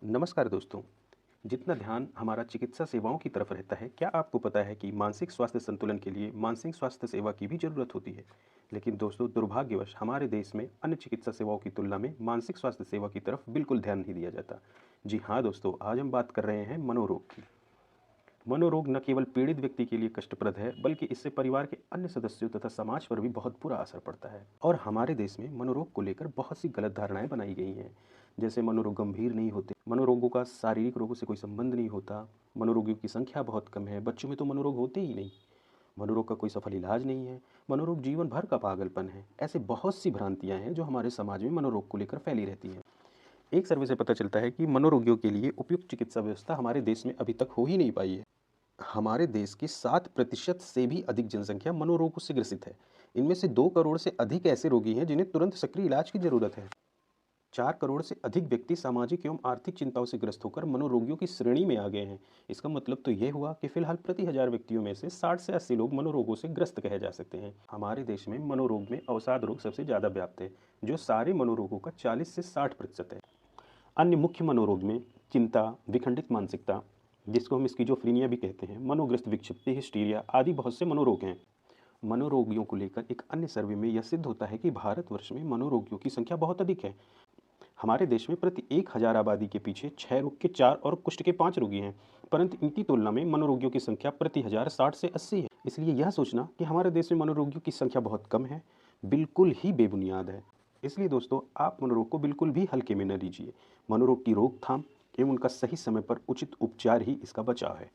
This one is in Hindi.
नमस्कार दोस्तों। जितना ध्यान हमारा चिकित्सा सेवाओं की तरफ रहता है, क्या आपको पता है कि मानसिक स्वास्थ्य संतुलन के लिए मानसिक स्वास्थ्य सेवा की भी ज़रूरत होती है। लेकिन दोस्तों, दुर्भाग्यवश हमारे देश में अन्य चिकित्सा सेवाओं की तुलना में मानसिक स्वास्थ्य सेवा की तरफ बिल्कुल ध्यान नहीं दिया जाता। जी हाँ दोस्तों, आज हम बात कर रहे हैं मनोरोग की। मनोरोग न केवल पीड़ित व्यक्ति के लिए कष्टप्रद है, बल्कि इससे परिवार के अन्य सदस्यों तथा समाज पर भी बहुत बुरा असर पड़ता है। और हमारे देश में मनोरोग को लेकर बहुत सी गलत धारणाएं बनाई गई हैं। जैसे मनोरोग गंभीर नहीं होते, मनोरोगों का शारीरिक रोगों से कोई संबंध नहीं होता, मनोरोगियों की संख्या बहुत कम है, बच्चों में तो मनोरोग होते ही नहीं, मनोरोग का कोई सफल इलाज नहीं है, मनोरोग जीवन भर का पागलपन है। ऐसे बहुत सी भ्रांतियां हैं जो हमारे समाज में मनोरोग को लेकर फैली रहती हैं। एक सर्वे से पता चलता है कि मनोरोगियों के लिए उपयुक्त चिकित्सा व्यवस्था हमारे देश में अभी तक हो ही नहीं पाई है। हमारे देश की 7% से भी अधिक जनसंख्या मनोरोगों से ग्रसित है। इनमें से 2 करोड़ से अधिक ऐसे रोगी हैं जिन्हें तुरंत सक्रिय इलाज की जरूरत है। 4 करोड़ से अधिक व्यक्ति सामाजिक एवं आर्थिक चिंताओं से ग्रस्त होकर मनोरोगियों की श्रेणी में आ गए हैं। इसका मतलब तो ये हुआ कि फिलहाल प्रति 1000 व्यक्तियों में से 60 से 80 लोग मनोरोगों से ग्रस्त कहे जा सकते हैं। हमारे देश में मनोरोग में अवसाद रोग सबसे ज़्यादा व्याप्त है, जो सारे मनोरोगों का 40 से 60% है। अन्य मुख्य मनोरोग में चिंता, विखंडित मानसिकता, जिसको हम स्किज़ोफ्रेनिया भी कहते हैं, मनोग्रस्त विक्षिप्ति, हिस्टीरिया आदि बहुत से मनोरोग हैं। मनोरोगियों को लेकर एक अन्य सर्वे में यह सिद्ध होता है कि भारतवर्ष में मनोरोगियों की संख्या बहुत अधिक है। हमारे देश में प्रति 1000 आबादी के पीछे 6 रोग के 4 और कुष्ठ के 5 रोगी हैं, परंतु इनकी तुलना में मनोरोगियों की संख्या प्रति 1000 60 से 80 है। इसलिए यह सोचना कि हमारे देश में मनोरोगियों की संख्या बहुत कम है, बिल्कुल ही बेबुनियाद है। इसलिए दोस्तों, आप मनोरोग को बिल्कुल भी हल्के में न लीजिए। मनोरोग की रोकथाम एवं उनका सही समय पर उचित उपचार ही इसका बचाव है।